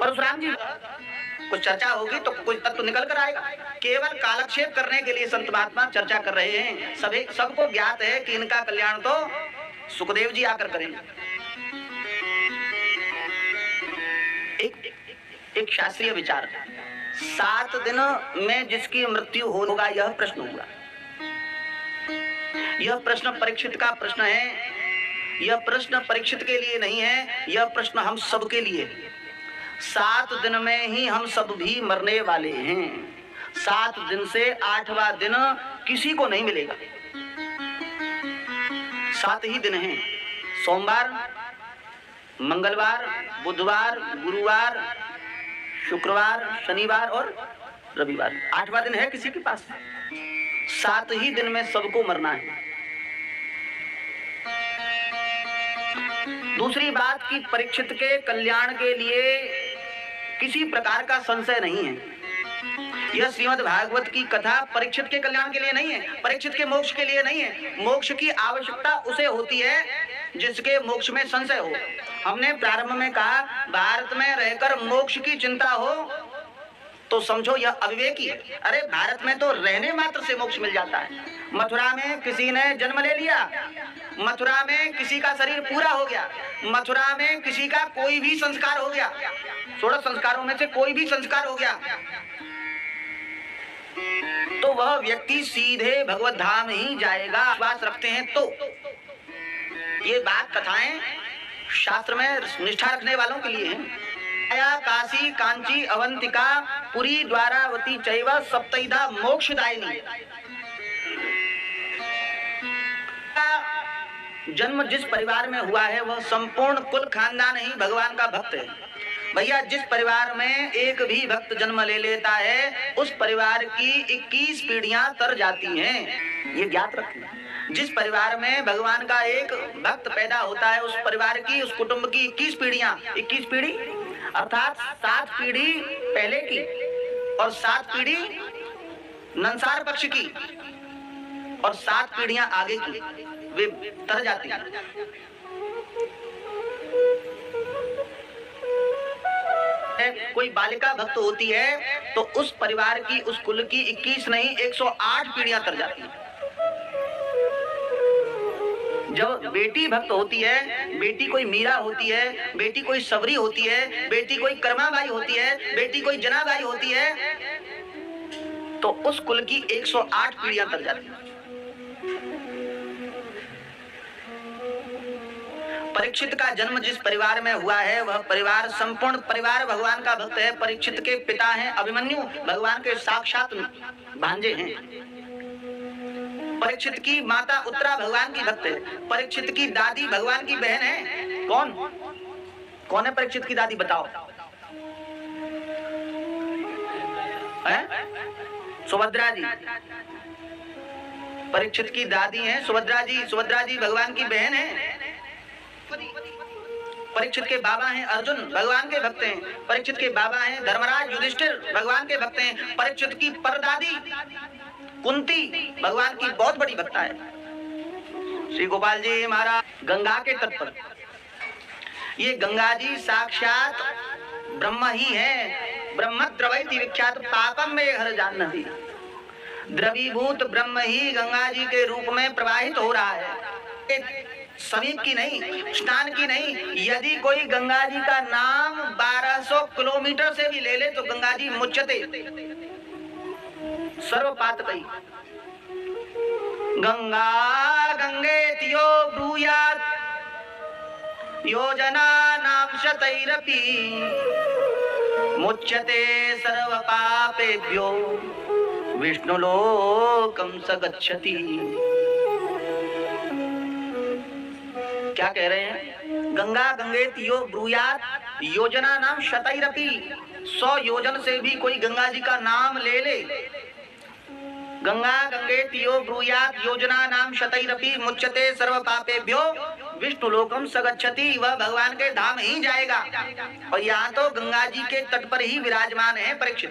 परशुराम जी कुछ चर्चा होगी तो कुछ तत्व निकल कर आएगा। केवल कालक्षेप करने के लिए संत महात्मा चर्चा कर रहे हैं। सबको ज्ञात है कि इनका कल्याण तो सुखदेव जी आकर करेंगे। एक शास्त्रीय विचार, 7 दिन में जिसकी मृत्यु होगा यह प्रश्न होगा। यह प्रश्न परीक्षित का प्रश्न है। यह प्रश्न परीक्षित के लिए नहीं है, यह प्रश्न हम सबके लिए। 7 दिन में ही हम सब भी मरने वाले हैं। 7 दिन से 8वां दिन किसी को नहीं मिलेगा। 7 ही दिन हैं, सोमवार, मंगलवार, बुधवार, गुरुवार, शुक्रवार, शनिवार और रविवार। 8वां दिन है किसी के पास? 7 ही दिन में सबको मरना है। दूसरी बात कि परीक्षित के कल्याण के लिए किसी प्रकार का संशय नहीं है। यह श्रीमद् भागवत की कथा परीक्षित के कल्याण के लिए नहीं है, परीक्षित के मोक्ष के लिए नहीं है। मोक्ष की आवश्यकता उसे होती है जिसके मोक्ष में संशय हो। हमने प्रारंभ में कहा भारत में रहकर मोक्ष की चिंता हो तो समझो यह अविवेकी है। अरे भारत में तो रहने मात्र से मोक्ष मिल जाता है। मथुरा में किसी ने जन्म ले लिया, मथुरा में किसी का शरीर पूरा हो गया, मथुरा में किसी का कोई भी संस्कार हो गया, 16 संस्कारों में से कोई भी संस्कार हो गया तो वह व्यक्ति सीधे भगवत धाम ही जाएगा। विश्वास रखते हैं तो ये बात कथाएं शास्त्र में निष्ठा रखने वालों के लिए है। काशी, कांची, अवंतिका, पुरी, द्वारावती चैव सप्तैधा मोक्षदायिनी। जन्म जिस परिवार में हुआ है वह संपूर्ण कुल खानदान ही भगवान का भक्त है। भैया जिस परिवार में एक भी भक्त जन्म ले लेता है उस परिवार की 21 पीढ़ियां तर जाती हैं। ये ज्ञात रखना। जिस परिवार में भगवान का एक भक्त पैदा होता है उस परिवार की, उस कुटुंब की 21 पीढ़ियां, 21 पीढ़ी अर्थात 7 पीढ़ी पहले की और 7 पीढ़ी नंसार पक्ष की और 7 पीढ़ियां आगे की, वे तर जाती हैं। कोई बालिका भक्त होती है तो उस परिवार की, उस कुल की 21 नहीं 108 पीढ़ियां तर जाती हैं। जब बेटी भक्त होती है, बेटी कोई मीरा होती है, बेटी कोई सबरी होती है, बेटी कोई कर्माबाई होती है, बेटी कोई जनाबाई होती है तो उस कुल की 108 पीढ़ियां तर जाती हैं। परीक्षित का जन्म जिस परिवार में हुआ है वह परिवार, संपूर्ण परिवार भगवान का भक्त है। परीक्षित के पिता हैं अभिमन्यु, भगवान के साक्षात भांजे हैं। परीक्षित की माता उत्तरा भगवान की भक्त है। परीक्षित की दादी भगवान की बहन है। कौन है परीक्षित की दादी बताओ? सुभद्रा जी परीक्षित की दादी हैं। सुभद्रा जी भगवान की बहन है। परीक्षित के बाबा हैं अर्जुन, भगवान के भक्त हैं। परीक्षित के बाबा हैं धर्मराज युधिष्ठिर, भगवान के भक्त हैं। परीक्षित की परदादी कुंती भगवान की बहुत बड़ी भक्ता है। श्री गोपाल जी महाराज गंगा के तट पर, ये गंगा जी साक्षात ब्रह्म ही है। ब्रह्म द्रवैति विख्यात पापम में हर जान नदी। द्रवीभूत ब्रह्म ही गंगा जी के रूप में प्रवाहित हो रहा है। समीप की नहीं, स्नान की नहीं। यदि कोई गंगा जी का नाम 1200 किलोमीटर से भी ले ले तो गंगा जी मुच्यते सर्वपातकई। गंगा गंगेतियो ब्रूयात् योजना नाम शतैरपि मुच्यते सर्वपापेभ्यो विष्णुलोकं स गच्छति। क्या कह रहे हैं? गंगा गंगेति यो ब्रूयात् योजना नाम शतैरपि। 100 योजन से भी कोई गंगा जी का नाम ले ले। गंगा गंगेति यो ब्रूयात् योजना नाम शतैरपि मुच्यते सर्व पापेभ्यो विष्णुलोकम स गच्छति। वह भगवान के धाम ही जाएगा। और यहाँ तो गंगा जी के तट पर ही विराजमान है परीक्षित।